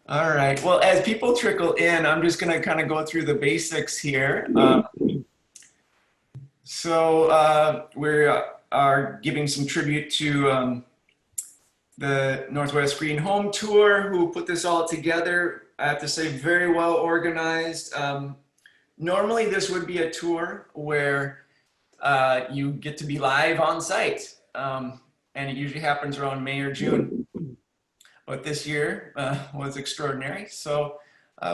All right. Well, as people trickle in, I'm just going to kind of go through the basics here. We are giving some tribute to the Northwest Green Home Tour, who put this all together. I have to say, very well organized. Normally, this would be a tour where you get to be live on site, and it usually happens around May or June. But this year was extraordinary, so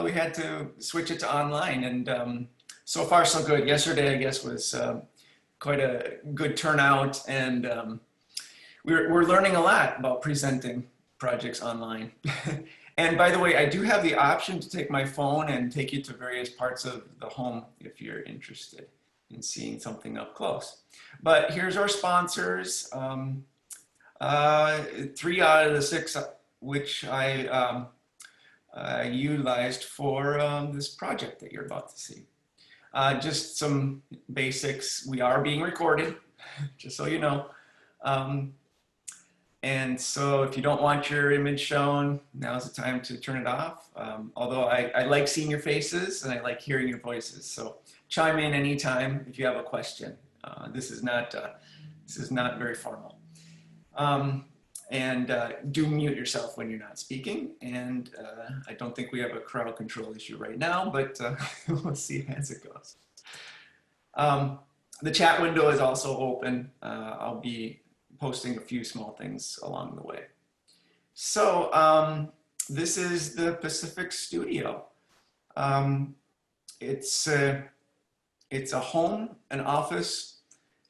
we had to switch it to online, and so far so good. Yesterday, I guess, was quite a good turnout, and we're learning a lot about presenting projects online. And by the way, I do have the option to take my phone and take you to various parts of the home if you're interested in seeing something up close. But here's our sponsors. 3 out of the 6 which I utilized for this project that you're about to see. Just some basics. We are being recorded, just so you know. And so if you don't want your image shown, now's the time to turn it off. Although I like seeing your faces and I like hearing your voices. So chime in anytime if you have a question. This is not very formal. And do mute yourself when you're not speaking. And I don't think we have a crowd control issue right now, but we'll see as it goes. The chat window is also open. I'll be posting a few small things along the way. So this is the Pacific Studio. It's a home, an office,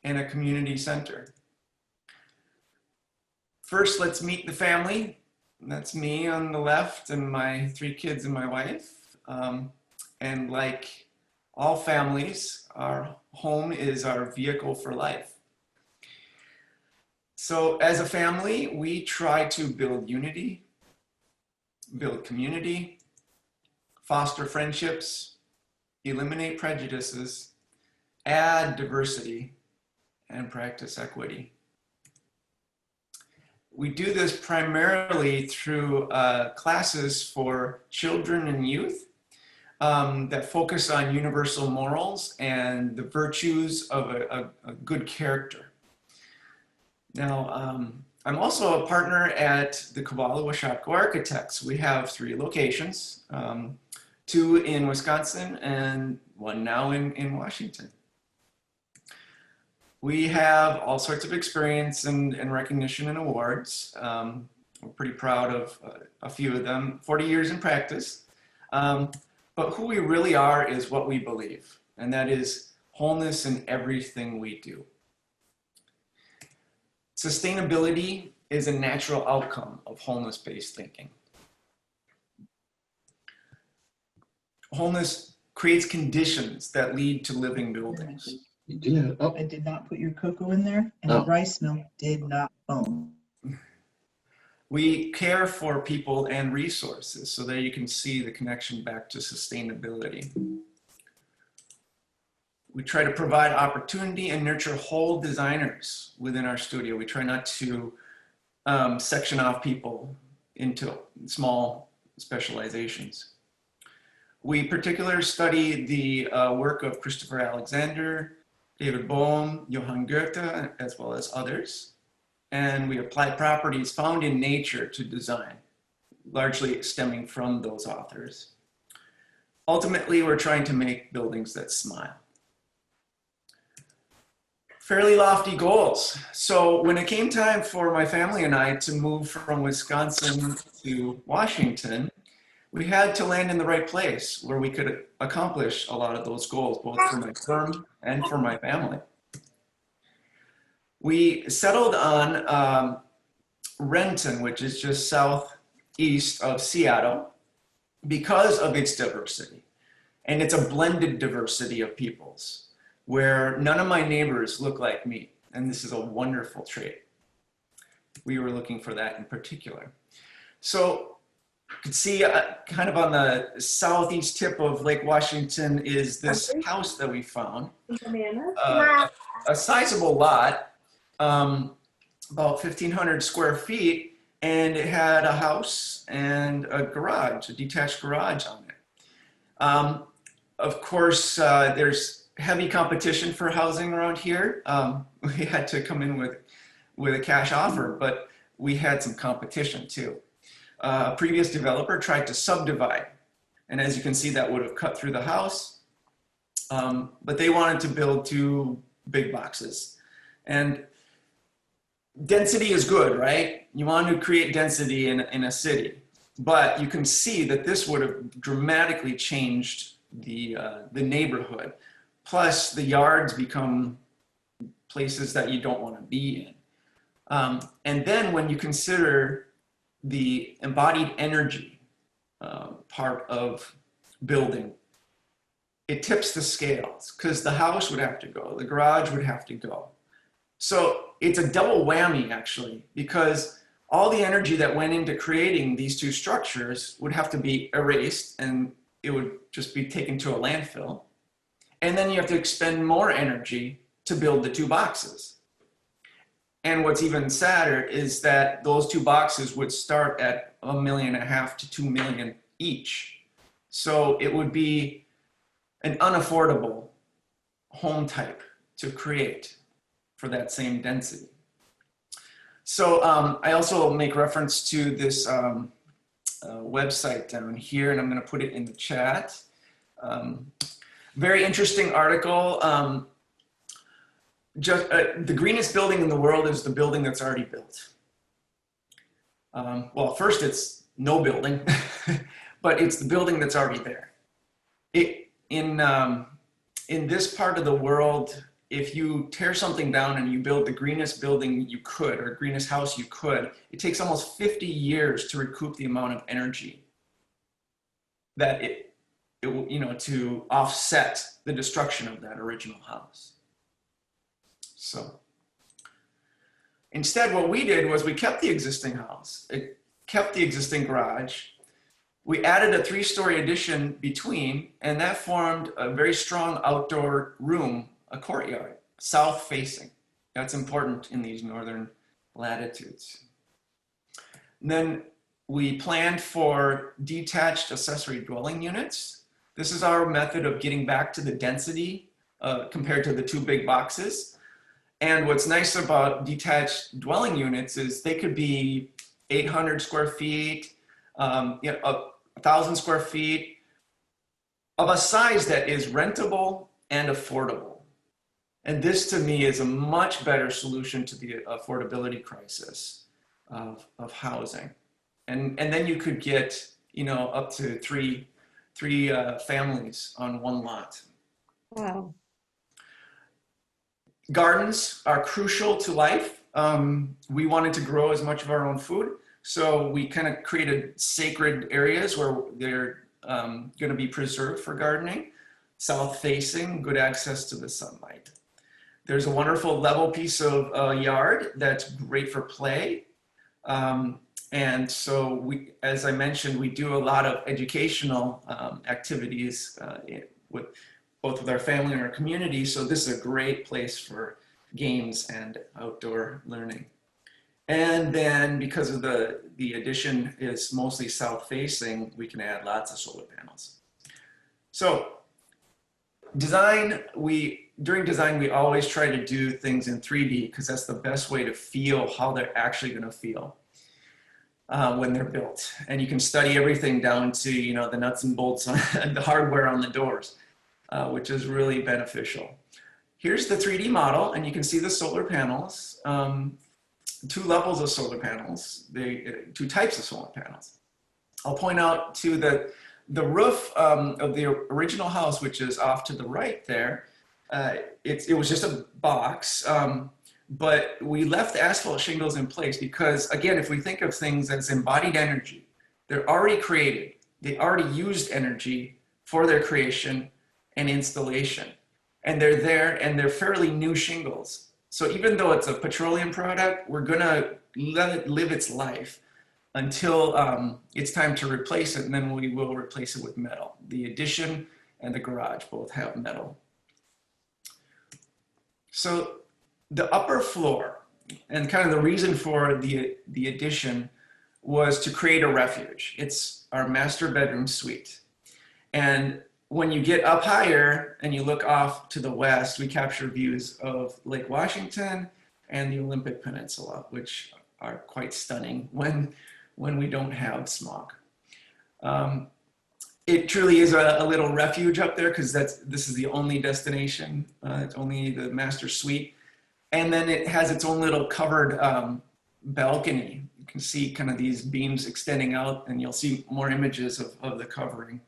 and a community center. First, let's meet the family. That's me on the left and my 3 kids and my wife. And like all families, our home is our vehicle for life. So as a family, we try to build unity, build community, foster friendships, eliminate prejudices, add diversity, and practice equity. We do this primarily through classes for children and youth that focus on universal morals and the virtues of a good character. Now, I'm also a partner at the Kabbalah Washotko Architects. We have 3 locations, 2 in Wisconsin and 1 now in Washington. We have all sorts of experience and recognition and awards. We're pretty proud of a few of them, 40 years in practice. But who we really are is what we believe, and that is wholeness in everything we do. Sustainability is a natural outcome of wholeness-based thinking. Wholeness creates conditions that lead to living buildings. I did not put your cocoa in there, and the rice milk did not foam. We care for people and resources, so there you can see the connection back to sustainability. We try to provide opportunity and nurture whole designers within our studio. We try not to section off people into small specializations. We particularly study the work of Christopher Alexander, David Bohm, Johann Goethe, as well as others. And we apply properties found in nature to design, largely stemming from those authors. Ultimately, we're trying to make buildings that smile. Fairly lofty goals. So when it came time for my family and I to move from Wisconsin to Washington, we had to land in the right place where we could accomplish a lot of those goals, both for my firm and for my family. We settled on Renton, which is just southeast of Seattle, because of its diversity. And it's a blended diversity of peoples, where none of my neighbors look like me. And this is a wonderful trait. We were looking for that in particular. So you can see kind of on the southeast tip of Lake Washington is this house that we found. A sizable lot, about 1,500 square feet, and it had a house and a garage, a detached garage on it. Of course, there's heavy competition for housing around here. We had to come in with a cash offer, but we had some competition too. A previous developer tried to subdivide, and as you can see, that would have cut through the house. But they wanted to build 2 big boxes. And density is good, right? You want to create density in a city, but you can see that this would have dramatically changed the neighborhood. Plus, the yards become places that you don't want to be in. And then when you consider the embodied energy part of building, it tips the scales because the house would have to go, the garage would have to go. So it's a double whammy actually, because all the energy that went into creating these 2 structures would have to be erased and it would just be taken to a landfill. And then you have to expend more energy to build the 2 boxes. And what's even sadder is that those 2 boxes would start at $1.5 million to $2 million each. So it would be an unaffordable home type to create for that same density. So I also make reference to this website down here, and I'm going to put it in the chat. Very interesting article. The greenest building in the world is the building that's already built. Well, first it's no building, but it's the building that's already there. In this part of the world, if you tear something down and you build the greenest building you could, or greenest house you could, it takes almost 50 years to recoup the amount of energy that it to offset the destruction of that original house. So instead, what we did was we kept the existing house, it kept the existing garage. We added a 3-story addition between, and that formed a very strong outdoor room, a courtyard, south facing. That's important in these northern latitudes. And then we planned for detached accessory dwelling units. This is our method of getting back to the density compared to the 2 big boxes. And what's nice about detached dwelling units is they could be 800 square feet, 1,000 square feet, of a size that is rentable and affordable. And this to me is a much better solution to the affordability crisis of housing. And then you could get, up to three families on 1 lot. Wow. Gardens are crucial to life. We wanted to grow as much of our own food, so we kind of created sacred areas where they're going to be preserved for gardening. South facing, good access to the sunlight. There's a wonderful level piece of yard that's great for play. And so as I mentioned, we do a lot of educational activities with our family and our community. So this is a great place for games and outdoor learning. And then because of the addition is mostly south facing, we can add lots of solar panels. So during design, we always try to do things in 3D because that's the best way to feel how they're actually going to feel when they're built. And you can study everything down to, the nuts and bolts and the hardware on the doors, which is really beneficial. Here's the 3D model, and you can see the solar panels, 2 levels of solar panels, 2 types of solar panels. I'll point out too that the roof of the original house, which is off to the right there, it was just a box, but we left the asphalt shingles in place because, again, if we think of things as embodied energy, they're already created. They already used energy for their creation and installation. And they're there, and they're fairly new shingles. So even though it's a petroleum product, we're gonna let it live its life until it's time to replace it, and then we will replace it with metal. The addition and the garage both have metal. So the upper floor, and kind of the reason for the addition, was to create a refuge. It's our master bedroom suite. And when you get up higher and you look off to the west, we capture views of Lake Washington and the Olympic Peninsula, which are quite stunning when we don't have smog. It truly is a little refuge up there because this is the only destination. It's only the master suite. And then it has its own little covered balcony. You can see kind of these beams extending out, and you'll see more images of the covering.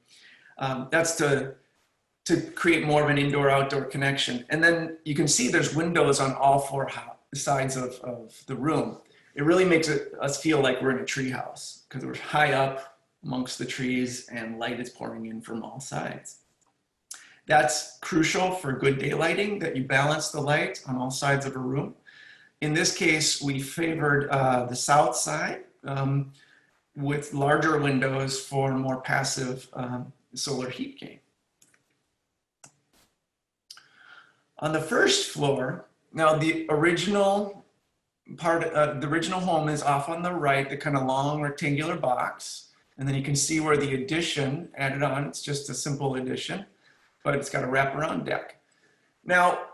That's to create more of an indoor-outdoor connection. And then you can see there's windows on all four sides of the room. It really makes us feel like we're in a tree house because we're high up amongst the trees and light is pouring in from all sides. That's crucial for good daylighting, that you balance the light on all sides of a room. In this case, we favored the south side with larger windows for more passive solar heat gain. On the first floor, now the original the original home is off on the right, the kind of long rectangular box. And then you can see where the addition added on. It's just a simple addition, but it's got a wraparound deck. Now,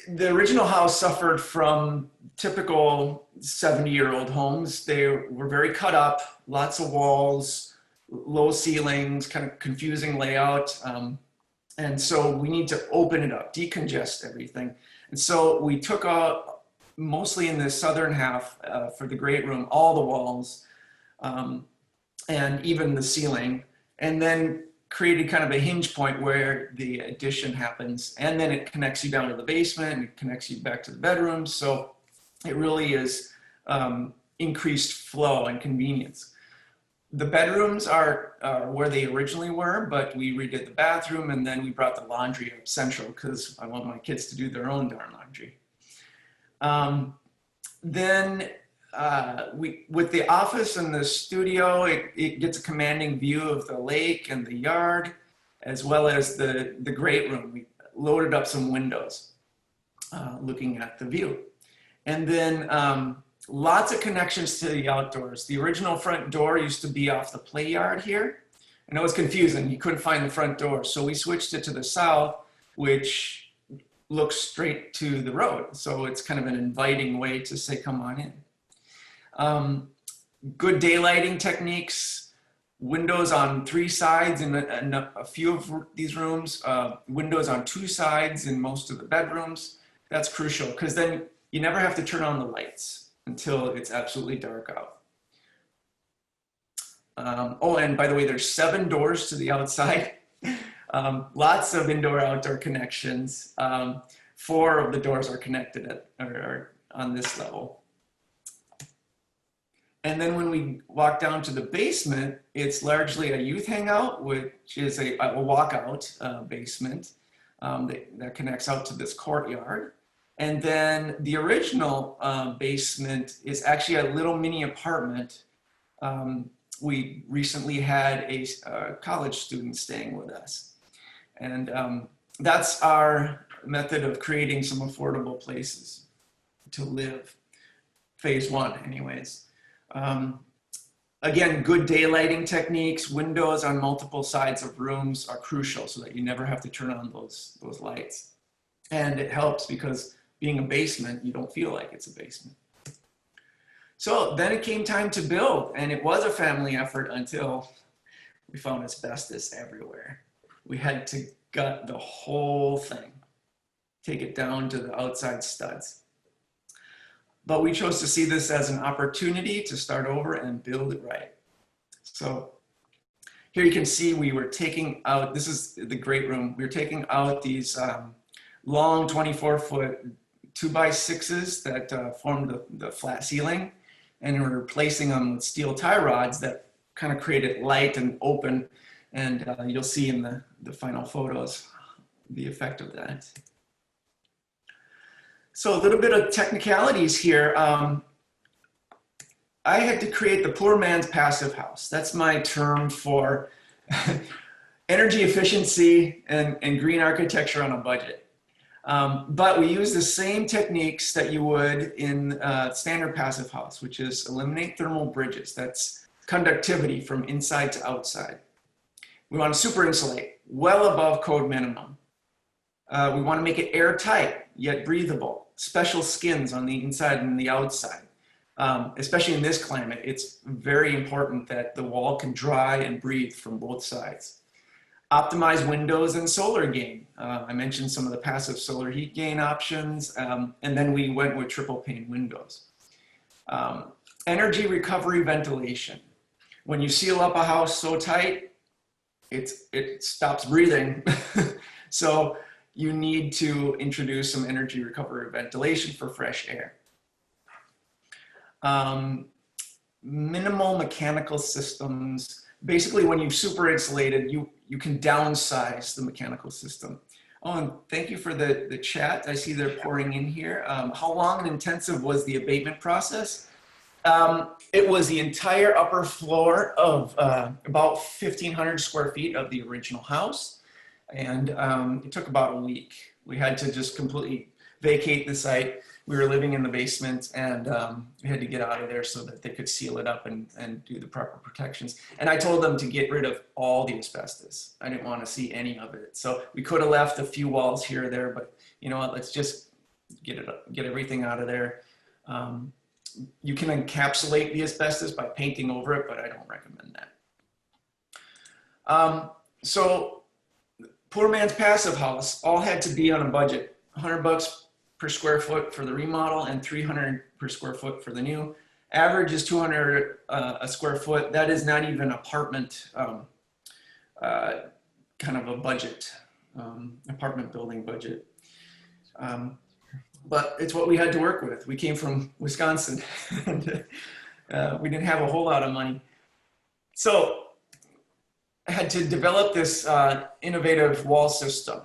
the original house suffered from typical 70-year-old homes. They were very cut up, lots of walls, low ceilings, kind of confusing layout. And so we need to open it up, decongest everything. And so we took out, mostly in the southern half for the great room, all the walls and even the ceiling, and then created kind of a hinge point where the addition happens. And then it connects you down to the basement and it connects you back to the bedrooms. So it really is increased flow and convenience. The bedrooms are where they originally were, but we redid the bathroom and then we brought the laundry up central because I want my kids to do their own darn laundry. With the office and the studio, it gets a commanding view of the lake and the yard, as well as the great room. We loaded up some windows looking at the view. And then lots of connections to the outdoors. The original front door used to be off the play yard here, and it was confusing. You couldn't find the front door. So we switched it to the south, which looks straight to the road. So it's kind of an inviting way to say, come on in. Good daylighting techniques, windows on 3 sides in a few of these rooms, windows on 2 sides in most of the bedrooms. That's crucial because then you never have to turn on the lights until it's absolutely dark out. Oh, and by the way, there's 7 doors to the outside. Lots of indoor-outdoor connections. 4 of the doors are connected are on this level. And then when we walk down to the basement, it's largely a youth hangout, which is a walkout basement that connects out to this courtyard. And then the original basement is actually a little mini apartment. We recently had a college student staying with us. And that's our method of creating some affordable places to live, phase 1 anyways. Again, good daylighting techniques, windows on multiple sides of rooms are crucial so that you never have to turn on those lights. And it helps because being a basement, you don't feel like it's a basement. So then it came time to build, and it was a family effort until we found asbestos everywhere. We had to gut the whole thing, take it down to the outside studs. But we chose to see this as an opportunity to start over and build it right. So here you can see we were taking out, this is the great room, we were taking out these long 24-foot 2x6s that formed the flat ceiling, and we're replacing them with steel tie rods that kind of created light and open, and you'll see in the final photos the effect of that. So a little bit of technicalities here. I had to create the poor man's passive house. That's my term for energy efficiency and green architecture on a budget. But we use the same techniques that you would in standard passive house, which is eliminate thermal bridges. That's conductivity from inside to outside. We want to super insulate, well above code minimum. We want to make it airtight, yet breathable. Special skins on the inside and the outside. Especially in this climate, it's very important that the wall can dry and breathe from both sides. Optimize windows and solar gain. I mentioned some of the passive solar heat gain options, and then we went with triple pane windows. Energy recovery ventilation. When you seal up a house so tight, it stops breathing. So you need to introduce some energy recovery ventilation for fresh air. Minimal mechanical systems. Basically, when you've super insulated, you can downsize the mechanical system. Oh, and thank you for the chat. I see they're pouring in here. How long and intensive was the abatement process? It was the entire upper floor of about 1,500 square feet of the original house. And it took about a week. We had to just completely vacate the site. We were living in the basement, and we had to get out of there so that they could seal it up and do the proper protections. And I told them to get rid of all the asbestos. I didn't want to see any of it. So we could have left a few walls here or there, but you know what, let's just get everything out of there. You can encapsulate the asbestos by painting over it, but I don't recommend that. So poor man's passive house all had to be on a budget. $100 per square foot for the remodel and $300 per square foot for the new. Average is $200 a square foot. That is not even apartment kind of a budget, apartment building budget. But it's what we had to work with. We came from Wisconsin and we didn't have a whole lot of money. So I had to develop this innovative wall system.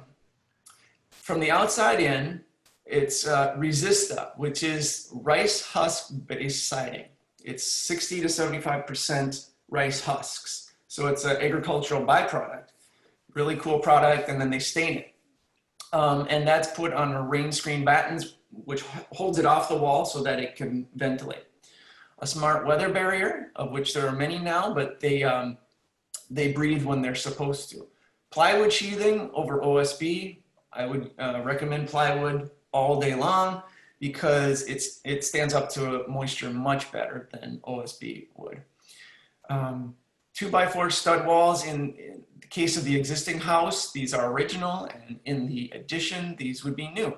From the outside in, it's Resista, which is rice husk based siding. It's 60 to 75% rice husks. So it's an agricultural byproduct. Really cool product, and then they stain it. And that's put on a rain screen battens, which holds it off the wall so that it can ventilate. A smart weather barrier, of which there are many now, but they breathe when they're supposed to. Plywood sheathing over OSB. I would recommend plywood all day long because it stands up to moisture much better than OSB would. 2x4 stud walls in the case of the existing house, these are original, and in the addition, these would be new.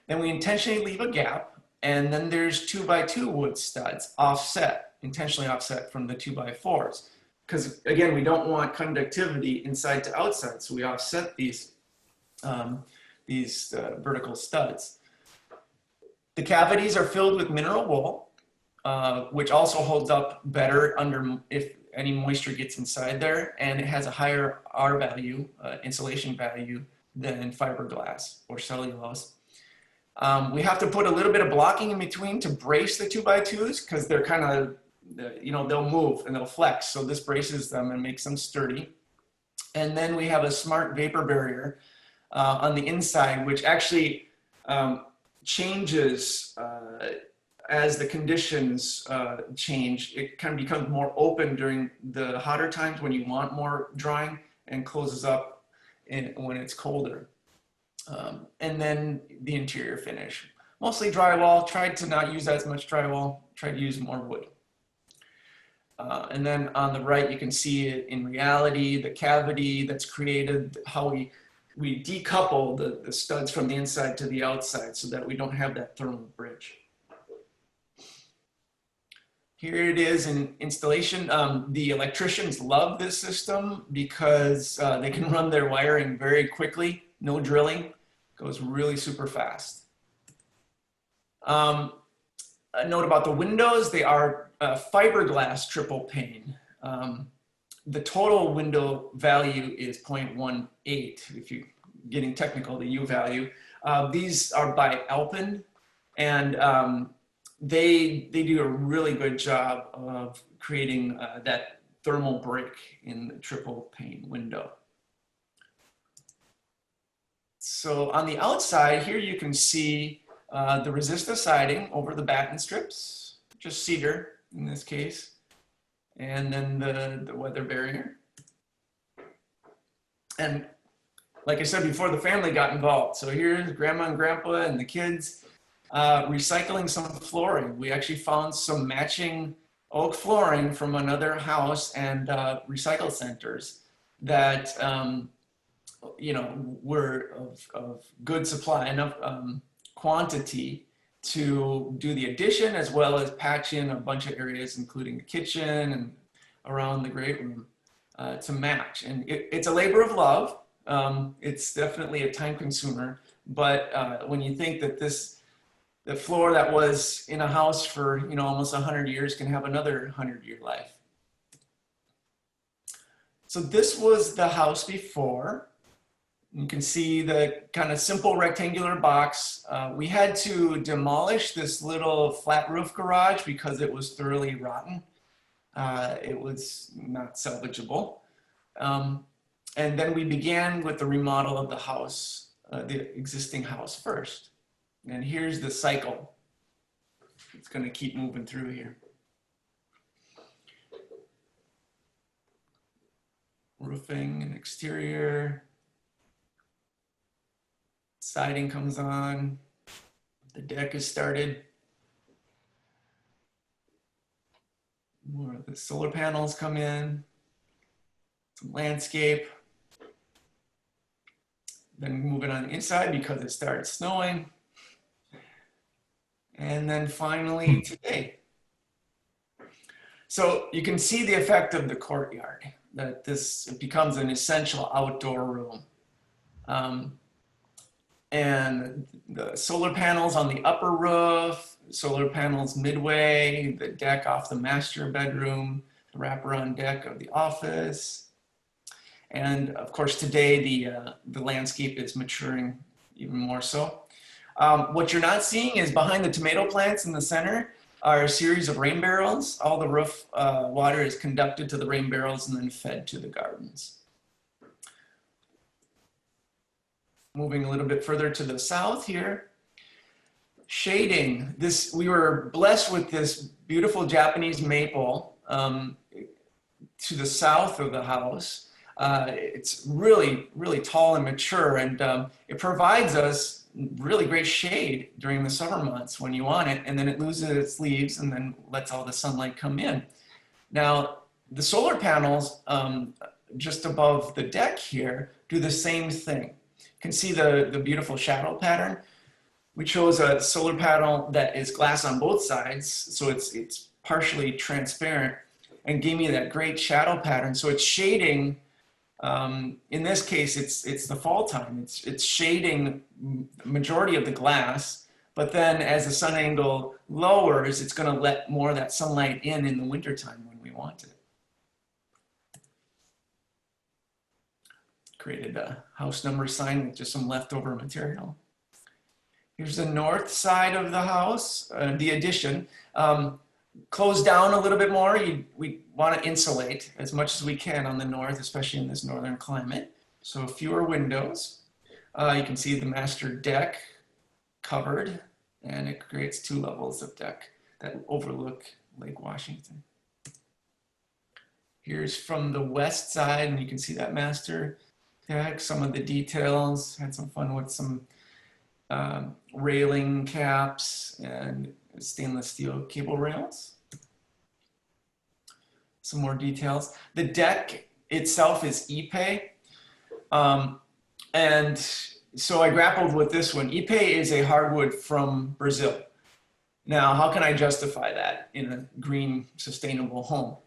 Then we intentionally leave a gap, and then there's 2x2 wood studs offset, intentionally offset from the 2x4s. Because again, we don't want conductivity inside to outside, so we offset these vertical studs. The cavities are filled with mineral wool, which also holds up better under if any moisture gets inside there, and it has a higher R value, insulation value, than fiberglass or cellulose. We have to put a little bit of blocking in between to brace the 2x2s because they're kind of, you know, they'll move and they'll flex. So this braces them and makes them sturdy. And then we have a smart vapor barrier on the inside, which actually changes as the conditions change. It kind of becomes more open during the hotter times when you want more drying, and closes up when it's colder. And then the interior finish. Mostly drywall. Tried to not use as much drywall. Tried to use more wood. And then on the right, you can see it in reality, the cavity that's created, how we decouple the studs from the inside to the outside so that we don't have that thermal bridge. Here it is in installation. The electricians love this system because they can run their wiring very quickly, no drilling, goes really super fast. A note about the windows, they are fiberglass triple pane. The total window value is 0.18, if you're getting technical, the U value. These are by Alpen, and they do a really good job of creating that thermal break in the triple pane window. So on the outside here, you can see the Resista siding over the batten strips, just cedar in this case, and then the weather barrier. And like I said before, the family got involved. So here's grandma and grandpa and the kids recycling some flooring. We actually found some matching oak flooring from another house and recycle centers that were of good supply, enough quantity to do the addition, as well as patch in a bunch of areas, including the kitchen and around the great room to match. And it's a labor of love. It's definitely a time consumer, but when you think that the floor that was in a house for almost 100 years can have another 100-year life. So this was the house before. You can see the kind of simple rectangular box. We had to demolish this little flat roof garage because it was thoroughly rotten. It was not salvageable. And then we began with the remodel of the house, the existing house first. And here's the cycle. It's going to keep moving through here. Roofing and exterior. Siding comes on. The deck is started. More of the solar panels come in. Some landscape. Then moving on the inside because it started snowing. And then finally today. So you can see the effect of the courtyard, that it becomes an essential outdoor room. And the solar panels on the upper roof, solar panels midway, the deck off the master bedroom, the wraparound deck of the office. And of course today the landscape is maturing even more so. What you're not seeing is behind the tomato plants in the center are a series of rain barrels. All the roof water is conducted to the rain barrels and then fed to the gardens. Moving a little bit further to the south here, shading. We were blessed with this beautiful Japanese maple to the south of the house. It's really, really tall and mature, and it provides us really great shade during the summer months when you want it, and then it loses its leaves and then lets all the sunlight come in. Now, the solar panels just above the deck here do the same thing. You can see the beautiful shadow pattern. We chose a solar panel that is glass on both sides, so it's partially transparent, and gave me that great shadow pattern. So it's shading. In this case, it's the fall time. It's shading the majority of the glass, but then as the sun angle lowers, it's going to let more of that sunlight in the wintertime when we want it. Created a house number sign with just some leftover material. Here's the north side of the house, the addition. Close down a little bit more. We want to insulate as much as we can on the north, especially in this northern climate. So fewer windows. You can see the master deck covered, and it creates 2 levels of deck that overlook Lake Washington. Here's from the west side, and you can see that master deck, some of the details. Had some fun with some railing caps and stainless steel cable rails. Some more details. The deck itself is Ipe. And so I grappled with this one. Ipe is a hardwood from Brazil. Now, how can I justify that in a green, sustainable home?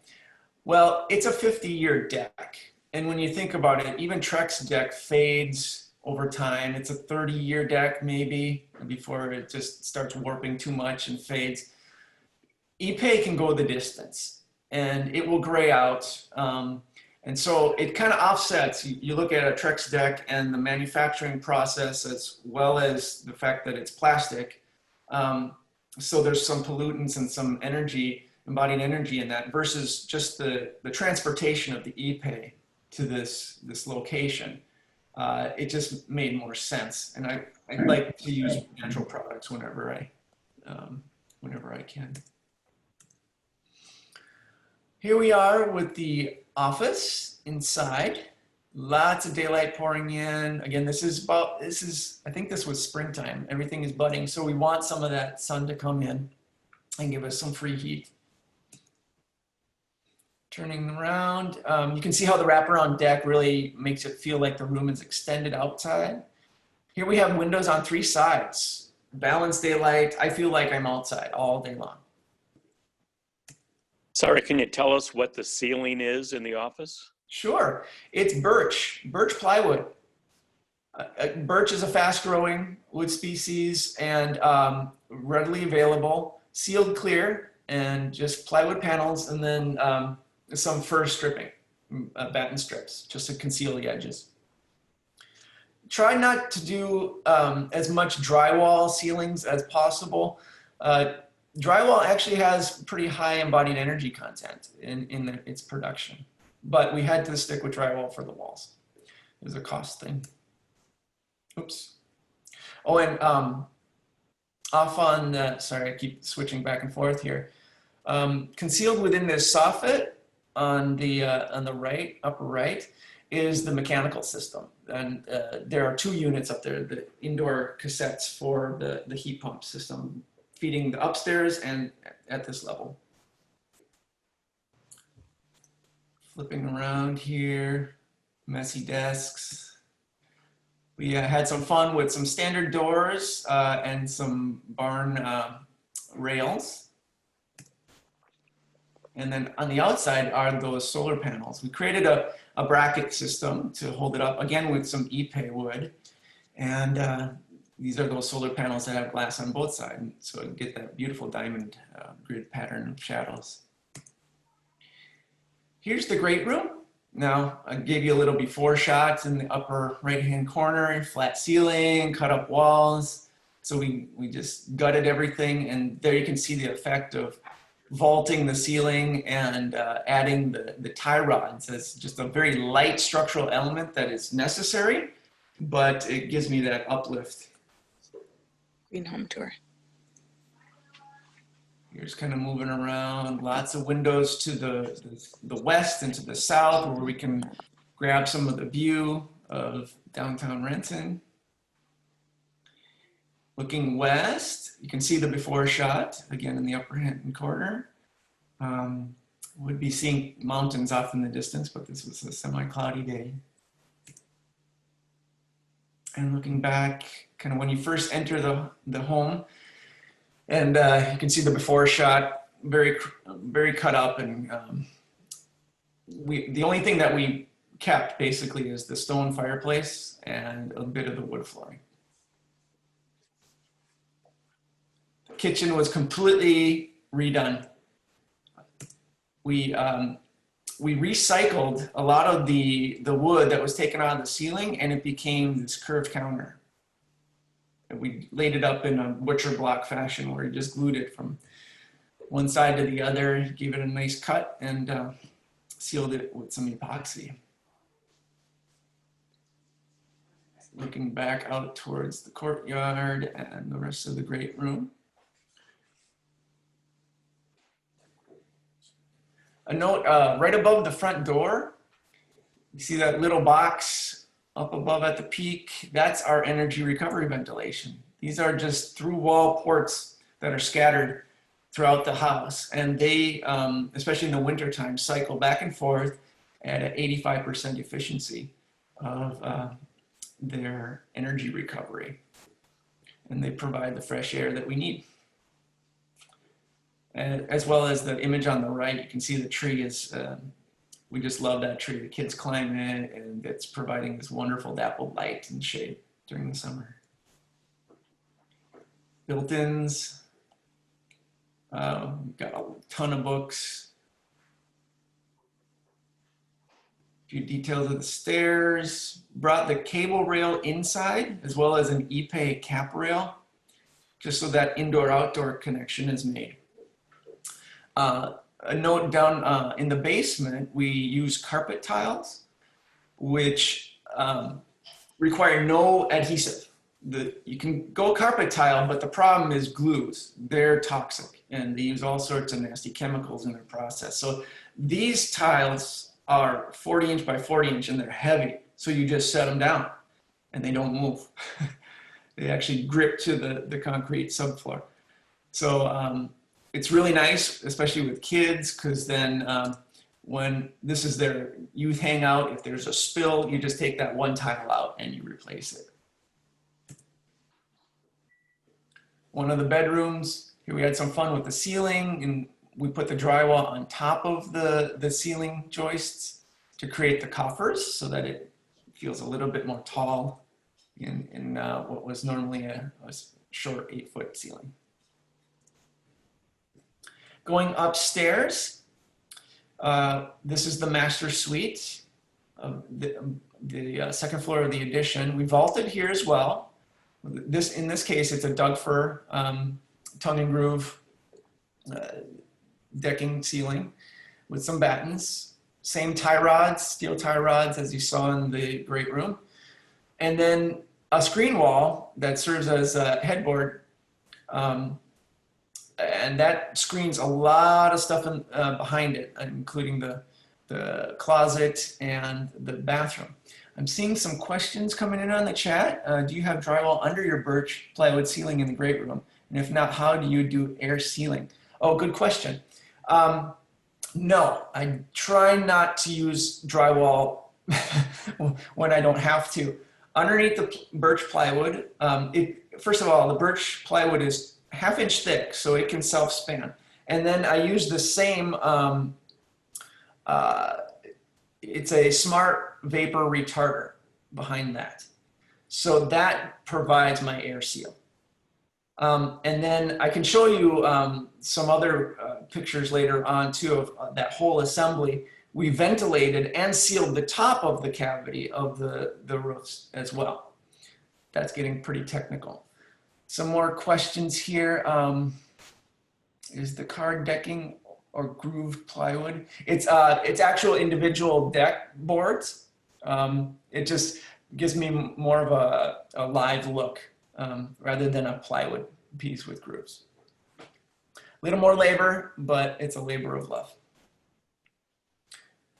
Well, it's a 50-year deck. And when you think about it, even Trex deck fades over time. It's a 30-year deck maybe before it just starts warping too much and fades. Ipe can go the distance and it will gray out. And so it kind of offsets. You look at a Trex deck and the manufacturing process as well as the fact that it's plastic. So there's some pollutants and some energy, embodied energy in that versus just the transportation of the Ipe to this location. It just made more sense. And I like to use natural products whenever I can. Here we are with the office inside. Lots of daylight pouring in. Again, I think this was springtime. Everything is budding. So we want some of that sun to come in and give us some free heat. Turning around, you can see how the wraparound deck really makes it feel like the room is extended outside. Here we have windows on 3 sides. Balanced daylight. I feel like I'm outside all day long. Sorry, can you tell us what the ceiling is in the office? Sure. It's birch plywood. Birch is a fast-growing wood species and readily available, sealed clear, and just plywood panels, and then some fir stripping, batten strips, just to conceal the edges. Try not to do as much drywall ceilings as possible. Drywall actually has pretty high embodied energy content in its production, but we had to stick with drywall for the walls. It was a cost thing. Oops. Oh, and off on the, sorry, I keep switching back and forth here. Concealed within this soffit on the right, upper right, is the mechanical system. And there are 2 units up there, the indoor cassettes for the heat pump system, feeding the upstairs and at this level. Flipping around here, messy desks. We had some fun with some standard doors and some barn rails. And then on the outside are those solar panels. We created a bracket system to hold it up, again with some Ipe wood. And these are those solar panels that have glass on both sides, so you get that beautiful diamond grid pattern of shadows. Here's the great room. Now, I gave you a little before shot in the upper right-hand corner, flat ceiling, cut up walls. So we just gutted everything, and there you can see the effect of vaulting the ceiling and adding the tie rods as just a very light structural element that is necessary, but it gives me that uplift. Green home tour. Here's kind of moving around, lots of windows to the west and to the south where we can grab some of the view of downtown Renton. Looking west, you can see the before shot, again in the upper hand corner. Would be seeing mountains off in the distance, but this was a semi-cloudy day. And looking back, kind of when you first enter the home, and you can see the before shot, very cut up, and the only thing that we kept basically is the stone fireplace and a bit of the wood flooring. The kitchen was completely redone. We recycled a lot of the wood that was taken out of the ceiling, and it became this curved counter. And we laid it up in a butcher block fashion where we just glued it from one side to the other, gave it a nice cut, and sealed it with some epoxy. Looking back out towards the courtyard and the rest of the great room. A note right above the front door, you see that little box up above at the peak? That's our energy recovery ventilation. These are just through wall ports that are scattered throughout the house. And they, especially in the wintertime, cycle back and forth at an 85% efficiency of their energy recovery. And they provide the fresh air that we need. And as well as the image on the right, you can see the tree is, we just love that tree. The kids climb in, and it's providing this wonderful dappled light and shade during the summer. Built-ins, we've got a ton of books. A few details of the stairs. Brought the cable rail inside, as well as an Ipe cap rail, just so that indoor-outdoor connection is made. A note down in the basement, we use carpet tiles, which require no adhesive. You can go carpet tile, but the problem is glues. They're toxic and they use all sorts of nasty chemicals in their process. So these tiles are 40-inch by 40-inch and they're heavy. So you just set them down and they don't move. They actually grip to the concrete subfloor. So it's really nice, especially with kids, because then when this is their youth hangout, if there's a spill, you just take that one tile out and you replace it. One of the bedrooms, here we had some fun with the ceiling, and we put the drywall on top of the ceiling joists to create the coffers so that it feels a little bit more tall in what was normally a short 8-foot ceiling. Going upstairs, this is the master suite, the second floor of the addition. We vaulted here as well. In this case, it's a Doug fir tongue and groove decking ceiling with some battens. Same tie rods, steel tie rods as you saw in the great room. And then a screen wall that serves as a headboard. And that screens a lot of stuff behind it, including the closet and the bathroom. I'm seeing some questions coming in on the chat. Do you have drywall under your birch plywood ceiling in the great room? And if not, how do you do air sealing? Oh, good question. No, I try not to use drywall when I don't have to. Underneath the birch plywood, first of all, the birch plywood is 1/2 inch thick, so it can self-span. And then I use the same, it's a smart vapor retarder behind that. So that provides my air seal. And then I can show you some other pictures later on too of that whole assembly. We ventilated and sealed the top of the cavity of the roofs as well. That's getting pretty technical. Some more questions here. Is the card decking or grooved plywood? It's actual individual deck boards. It just gives me more of a live look rather than a plywood piece with grooves. A little more labor, but it's a labor of love.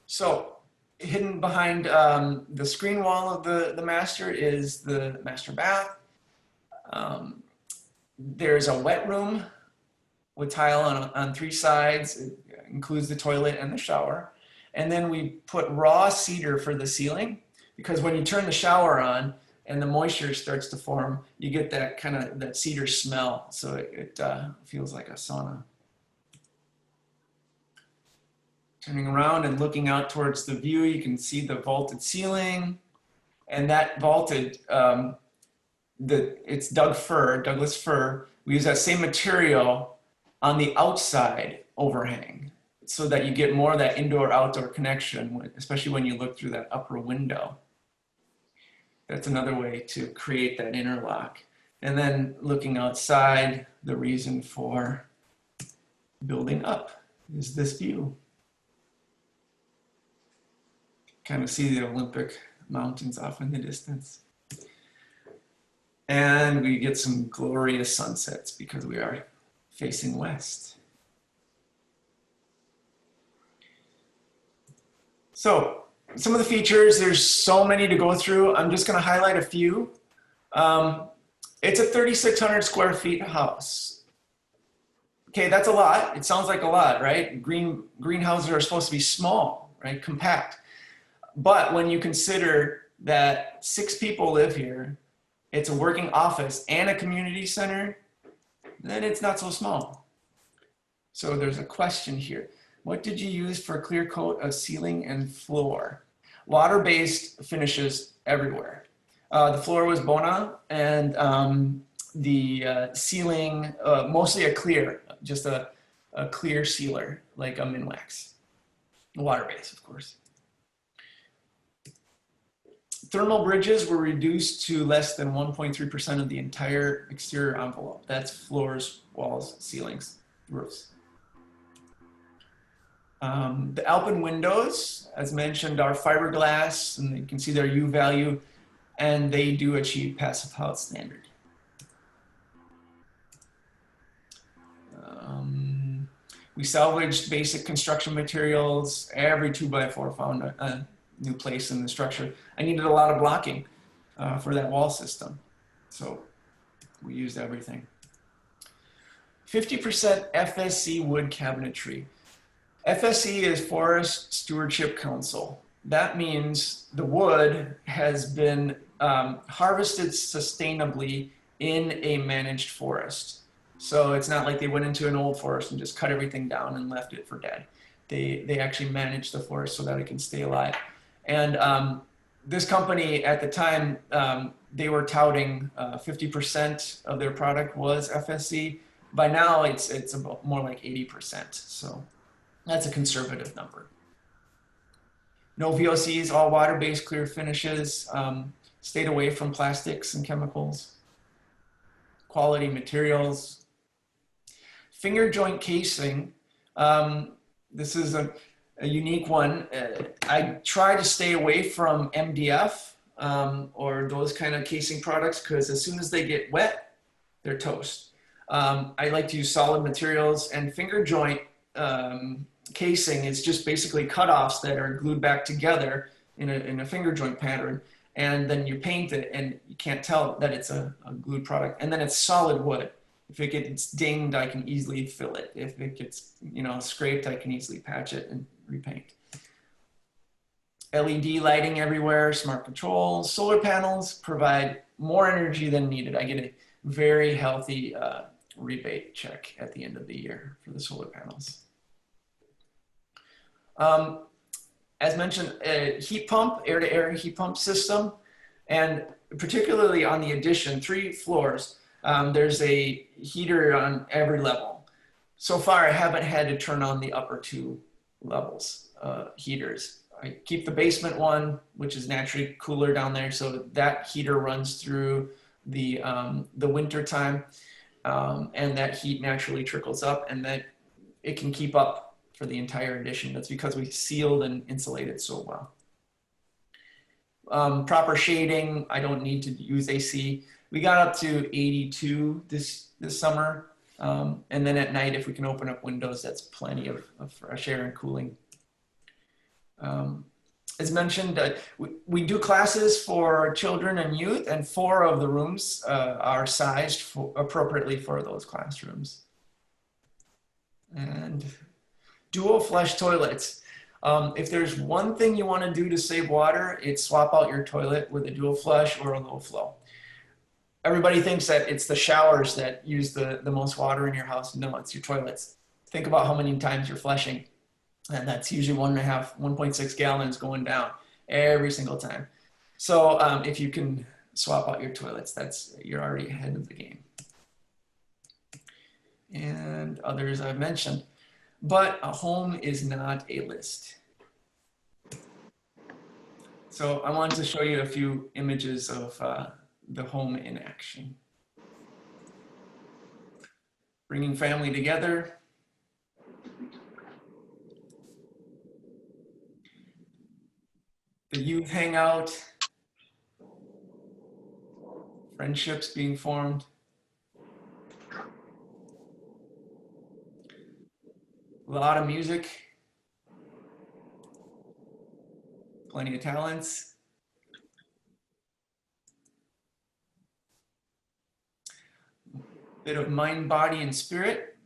So hidden behind the screen wall of the master is the master bath. There's a wet room with tile on 3 sides. It includes the toilet and the shower. And then we put raw cedar for the ceiling, because when you turn the shower on and the moisture starts to form, you get that kind of that cedar smell. So it feels like a sauna. Turning around and looking out towards the view, you can see the vaulted ceiling. And that vaulted, it's Douglas fir. We use that same material on the outside overhang so that you get more of that indoor-outdoor connection, especially when you look through that upper window. That's another way to create that interlock. And then looking outside, the reason for building up is this view. Kind of see the Olympic mountains off in the distance. And we get some glorious sunsets because we are facing west. So some of the features, there's so many to go through. I'm just gonna highlight a few. It's a 3,600 square feet house. Okay, that's a lot. It sounds like a lot, right? Greenhouses are supposed to be small, right? Compact. But when you consider that 6 people live here, it's a working office and a community center, then it's not so small. So there's a question here. What did you use for a clear coat of ceiling and floor? Water-based finishes everywhere. The floor was Bona, and the ceiling, mostly a clear, just a clear sealer, like a Minwax. Water-based, of course. Thermal bridges were reduced to less than 1.3% of the entire exterior envelope. That's floors, walls, ceilings, roofs. The Alpen windows, as mentioned, are fiberglass, and you can see their U value. and they do achieve passive house standard. We salvaged basic construction materials. Every 2x4 found a new place in the structure. I needed a lot of blocking for that wall system, so we used everything. 50% FSC wood cabinetry. FSC is Forest Stewardship Council. That means the wood has been harvested sustainably in a managed forest. So it's not like they went into an old forest and just cut everything down and left it for dead. They actually manage the forest so that it can stay alive. And this company at the time, they were touting 50% of their product was FSC. By now, it's about more like 80%. So that's a conservative number. No VOCs, all water-based clear finishes. Stayed away from plastics and chemicals. Quality materials. Finger joint casing. This is a unique one. I try to stay away from MDF or those kind of casing products because as soon as they get wet, they're toast. I like to use solid materials, and finger joint casing is just basically cutoffs that are glued back together in a finger joint pattern, and then you paint it and you can't tell that it's a glued product. And then it's solid wood. If it gets dinged, I can easily fill it. If it gets, scraped, I can easily patch it and repaint. LED lighting everywhere, smart controls. Solar panels provide more energy than needed. I get a very healthy rebate check at the end of the year for the solar panels. As mentioned, a heat pump, air-to-air heat pump system, and particularly on the addition, 3 floors, there's a heater on every level. So far, I haven't had to turn on the upper 2 levels heaters. I keep the basement one, which is naturally cooler down there, so that heater runs through the winter time, and that heat naturally trickles up, and that it can keep up for the entire addition. That's because we sealed and insulated so well. Proper shading, I don't need to use AC. We got up to 82 this summer. And then at night, if we can open up windows, that's plenty of fresh air and cooling. As mentioned, we do classes for children and youth, and 4 of the rooms are sized appropriately for those classrooms. And dual flush toilets. If there's one thing you want to do to save water, it's swap out your toilet with a dual flush or a low flow. Everybody thinks that it's the showers that use the most water in your house. No, it's your toilets. Think about how many times you're flushing. And that's usually 1.6 gallons going down every single time. So if you can swap out your toilets, you're already ahead of the game. And others I've mentioned. But a home is not a list. So I wanted to show you a few images of the home in action. Bringing family together. The youth hangout. Friendships being formed. A lot of music. Plenty of talents. Bit of mind, body, and spirit.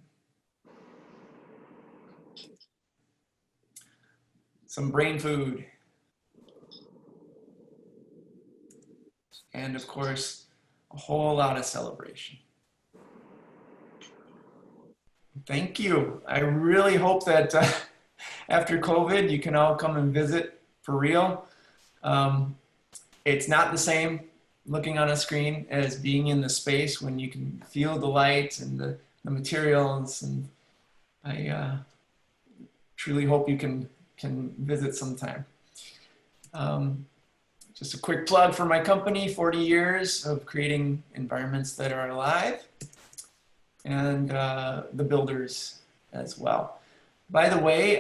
Some brain food. And of course, a whole lot of celebration. Thank you. I really hope that after COVID, you can all come and visit for real. It's not the same looking on a screen as being in the space when you can feel the light and the materials. And I truly hope you can visit sometime. Just a quick plug for my company, 40 years of creating environments that are alive, and the builders as well. By the way,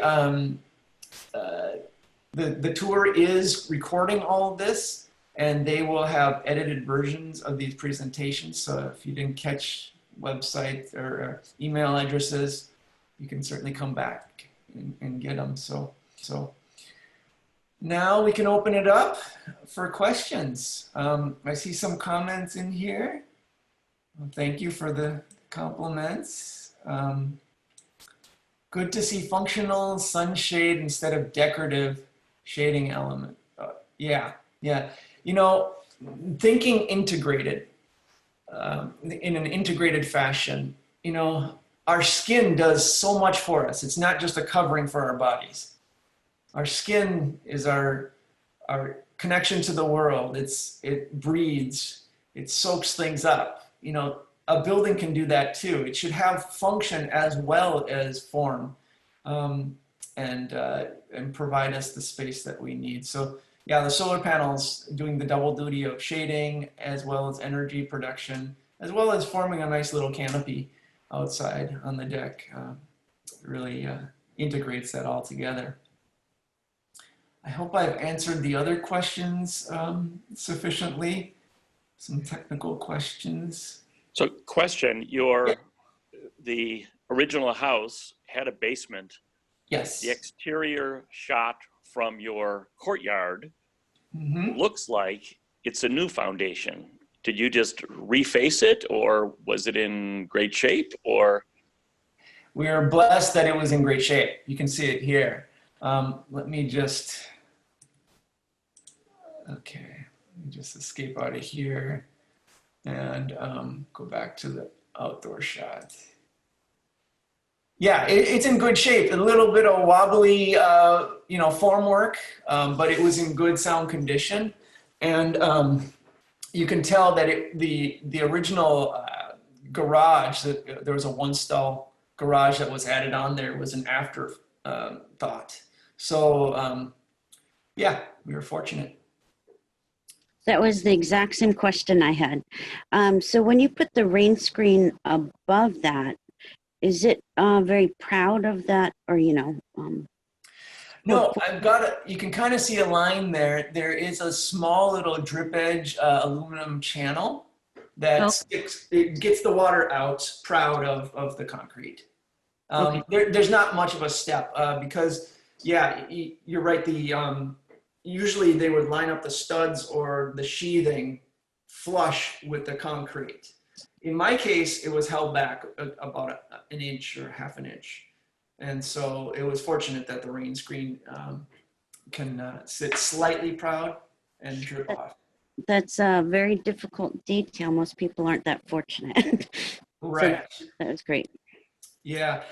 the tour is recording all of this. and they will have edited versions of these presentations. So if you didn't catch website or email addresses, you can certainly come back and get them. So now we can open it up for questions. I see some comments in here. Well, thank you for the compliments. Good to see functional sunshade instead of decorative shading element. Yeah. You know, thinking integrated, in an integrated fashion, you know, our skin does so much for us. It's not just a covering for our bodies. Our skin is our connection to the world. It breathes, it soaks things up. You know, a building can do that too. It should have function as well as form, and provide us the space that we need. So yeah, the solar panels doing the double duty of shading as well as energy production, as well as forming a nice little canopy outside on the deck. Really integrates that all together. I hope I've answered the other questions sufficiently. Some technical questions. So question, the original house had a basement. Yes. The exterior shot from your courtyard looks like it's a new foundation. Did you just reface it, or was it in great shape, or? We are blessed that it was in great shape. You can see it here. Let me just escape out of here and go back to the outdoor shot. Yeah, it's in good shape. A little bit of wobbly, you know, form work, but it was in good sound condition. And you can tell that the original garage, that there was a one stall garage that was added on there, was an after thought. So yeah, we were fortunate. That was the exact same question I had. So when you put the rain screen above that, is it very proud of that, or, you know? No, I've got it. You can kind of see a line there. There is a small little drip edge aluminum channel that sticks, it gets the water out, proud of the concrete. There's not much of a step because, yeah, you're right. Usually they would line up the studs or the sheathing flush with the concrete. In my case, it was held back about an inch or half an inch. And so it was fortunate that the rain screen can sit slightly proud and drip off. That's a very difficult detail. Most people aren't that fortunate. Right. So that was great. Yeah.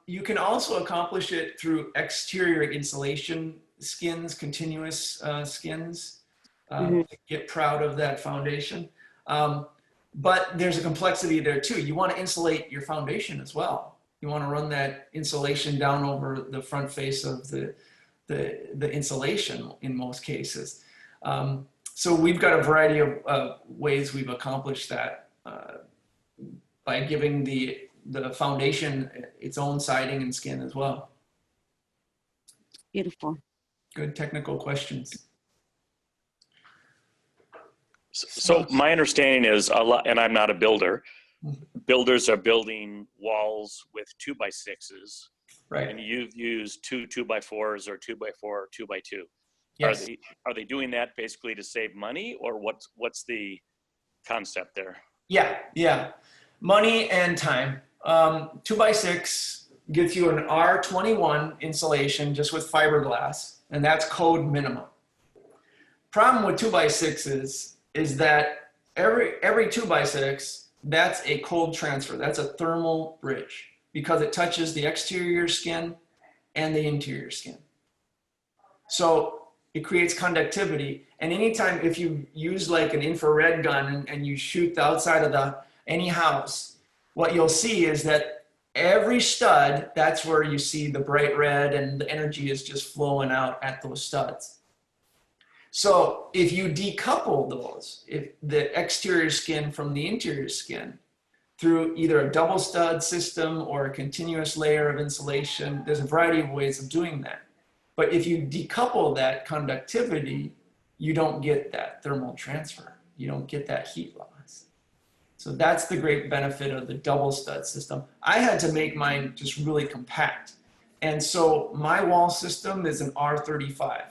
You can also accomplish it through exterior insulation skins, continuous skins, to get proud of that foundation. But there's a complexity there too. You want to insulate your foundation as well. You want to run that insulation down over the front face of the insulation in most cases. So we've got a variety of ways we've accomplished that by giving the foundation its own siding and skin as well. Beautiful. Good technical questions. So my understanding is a lot, and I'm not a builder, builders are building walls with 2x6s. Right. And you've used two 2x4s or 2x4 or 2x2. Yes. Are they doing that basically to save money, or what's the concept there? Yeah. Money and time. 2x6 gets you an R21 insulation just with fiberglass, and that's code minimum. Problem with 2x6 is that every 2x6, that's a cold transfer. That's a thermal bridge because it touches the exterior skin and the interior skin. So it creates conductivity. And anytime if you use like an infrared gun and you shoot the outside of any house, what you'll see is that every stud, that's where you see the bright red and the energy is just flowing out at those studs. So if you decouple those, if the exterior skin from the interior skin through either a double stud system or a continuous layer of insulation, there's a variety of ways of doing that. But if you decouple that conductivity you don't get that thermal transfer. You don't get that heat loss. So that's the great benefit of the double stud system. I had to make mine just really compact. And so my wall system is an R35.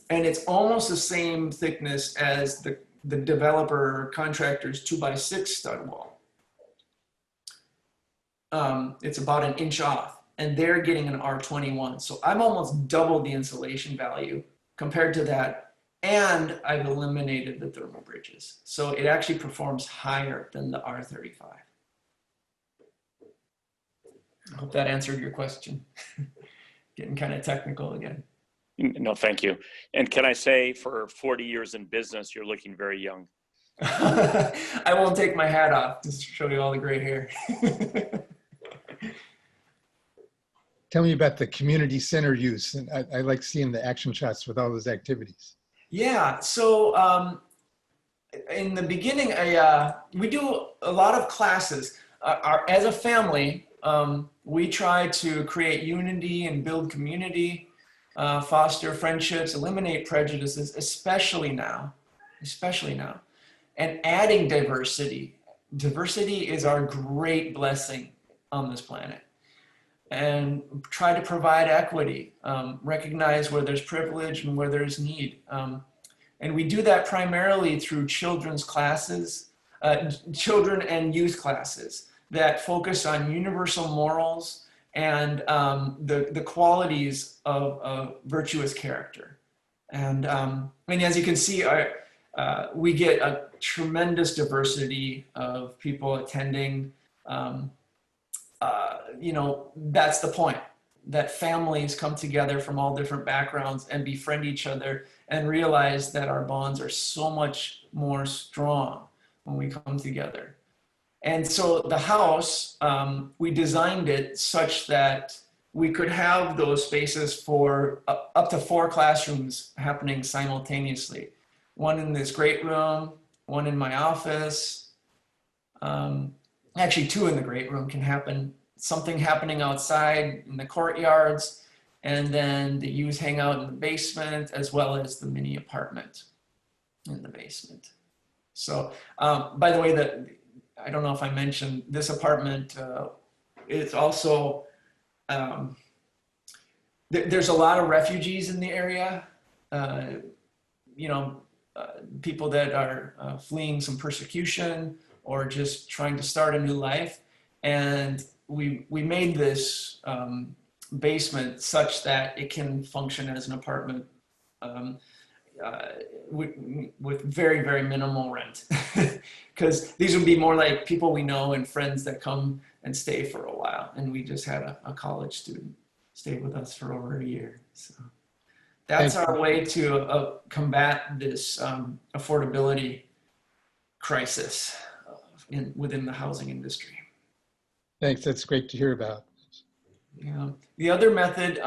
And it's almost the same thickness as the developer or contractor's 2x6 stud wall. It's about an inch off, and they're getting an R21. So I'm almost double the insulation value compared to that, and I've eliminated the thermal bridges. So it actually performs higher than the R35. I hope that answered your question. Getting kind of technical again. No, thank you. And can I say, for 40 years in business, you're looking very young. I won't take my hat off just to show you all the gray hair. Tell me about the community center use. And I like seeing the action shots with all those activities. Yeah, so in the beginning, we do a lot of classes. As a family, we try to create unity and build community, foster friendships, eliminate prejudices, especially now, and adding diversity. Diversity is our great blessing on this planet. And try to provide equity, recognize where there's privilege and where there's need. And we do that primarily through children's classes, children and youth classes that focus on universal morals and the qualities of virtuous character. And as you can see, we get a tremendous diversity of people attending. That's the point, that families come together from all different backgrounds and befriend each other and realize that our bonds are so much more strong when we come together. And so the house, we designed it such that we could have those spaces for up to 4 classrooms happening simultaneously. One in this great room, one in my office. Actually, 2 in the great room can happen. Something happening outside in the courtyards, and then the youth hang out in the basement, as well as the mini apartment in the basement. So, by the way, I don't know if I mentioned, this apartment is also, there's a lot of refugees in the area, people that are fleeing some persecution or just trying to start a new life. And we made this basement such that it can function as an apartment with very, very minimal rent. Because these would be more like people we know and friends that come and stay for a while. And we just had a college student stay with us for over a year. So that's our way to combat this affordability crisis within the housing industry. Thanks, that's great to hear about. Yeah. The other method,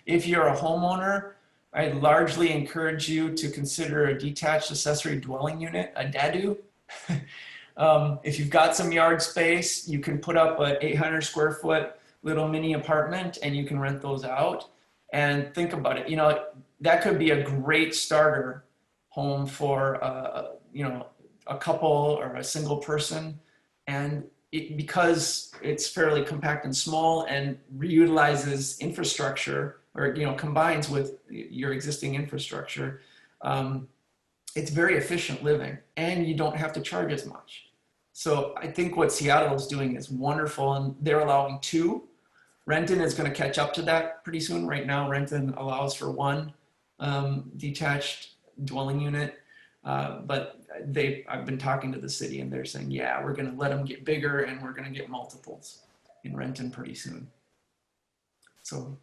if you're a homeowner, I largely encourage you to consider a detached accessory dwelling unit, a DADU. If you've got some yard space, you can put up an 800 square foot little mini apartment and you can rent those out. And think about it, that could be a great starter home for a couple or a single person. And because it's fairly compact and small and reutilizes infrastructure, or combines with your existing infrastructure, it's very efficient living, and you don't have to charge as much. So I think what Seattle is doing is wonderful, and they're allowing 2. Renton is going to catch up to that pretty soon. Right now, Renton allows for 1 detached dwelling unit. But I've been talking to the city, and they're saying, yeah, we're going to let them get bigger, and we're going to get multiples in Renton pretty soon. So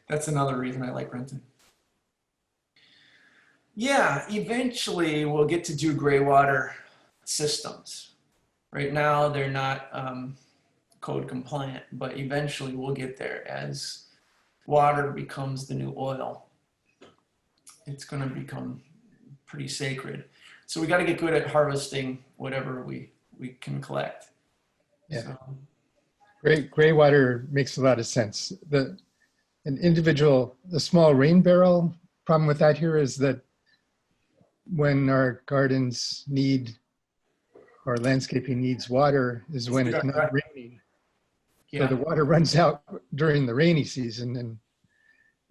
that's another reason I like Renton. Yeah, eventually we'll get to do gray water systems. Right now they're not code compliant, but eventually we'll get there as water becomes the new oil. It's going to become pretty sacred. So we got to get good at harvesting whatever we can collect. Yeah. So. Gray water makes a lot of sense. The small rain barrel problem with that here is that when our gardens need, or landscaping needs water is when it's not raining. So the water runs out during the rainy season, and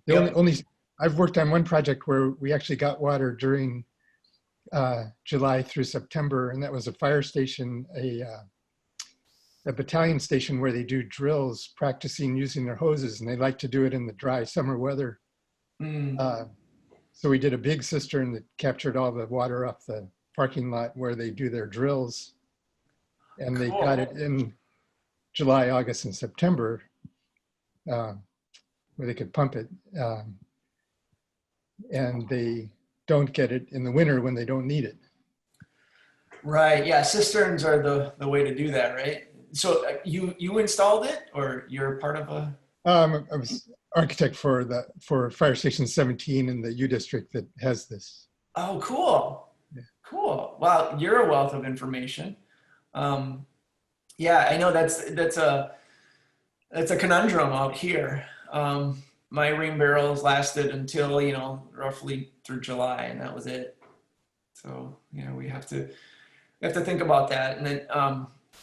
the only I've worked on one project where we actually got water during July through September, and that was a fire station, a battalion station where they do drills practicing using their hoses, and they like to do it in the dry summer weather. So we did a big cistern that captured all the water off the parking lot where they do their drills, and they got it in July, August, and September, where they could pump it. And they don't get it in the winter when they don't need it. Right. Yeah. Cisterns are the way to do that, right? So you installed it, or you're part of a? I was architect for Fire Station 17 in the U District that has this. Oh, cool. Yeah. Cool. Wow, you're a wealth of information. Yeah, I know that's a conundrum out here. My rain barrels lasted until, you know, roughly through July, and that was it. So, you know, we have to think about that. And then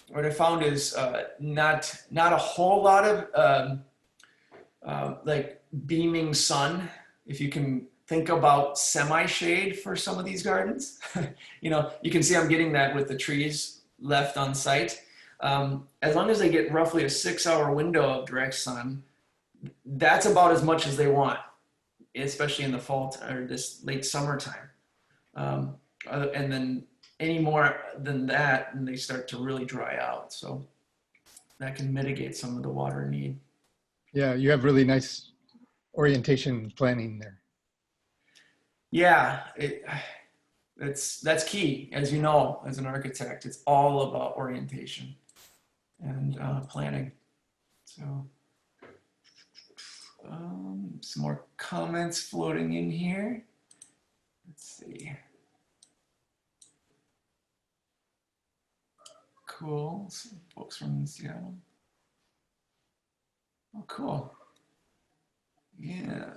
what I found is not a whole lot of like beaming sun. If you can think about semi-shade for some of these gardens, you know, you can see I'm getting that with the trees left on site. As long as they get roughly a 6-hour window of direct sun, that's about as much as they want, especially in the fall or this late summertime. And then any more than that, and they start to really dry out. So that can mitigate some of the water need. Yeah, you have really nice orientation planning there. Yeah, that's key. As you know, as an architect, it's all about orientation and planning. So some more comments floating in here. Let's see. Cool. Some folks from Seattle. Oh, cool. Yeah.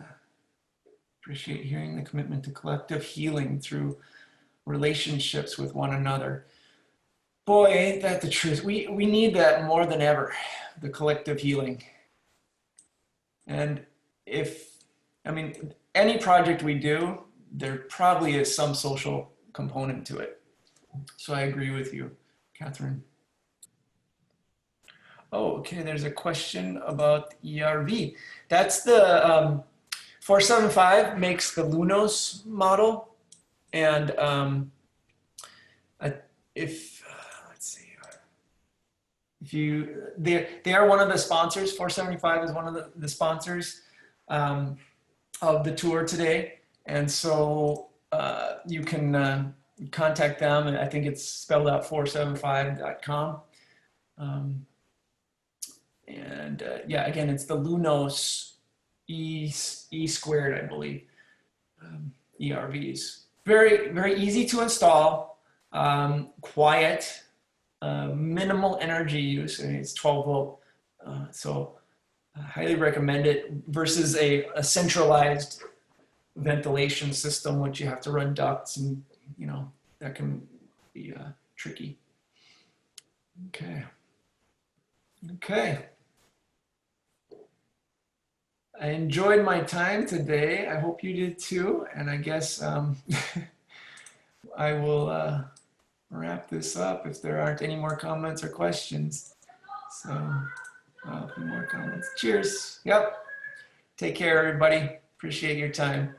Appreciate hearing the commitment to collective healing through relationships with one another. Boy, ain't that the truth. We need that more than ever, the collective healing. And any project we do, there probably is some social component to it. So I agree with you, Catherine. Oh, okay, there's a question about ERV. That's the 475 makes the Lunos model. And they are one of the sponsors. 475 is one of the sponsors of the tour today. And so you can contact them, and I think it's spelled out 475.com. Yeah, again, it's the Lunos E squared, I believe, ERVs. Very, very easy to install, quiet, minimal energy use. I mean, it's 12 volt. So I highly recommend it versus a centralized ventilation system, which you have to run ducts, and, you know, that can be tricky. Okay. I enjoyed my time today. I hope you did too. And I guess I will wrap this up if there aren't any more comments or questions. So, a few more comments. Cheers. Yep. Take care, everybody. Appreciate your time.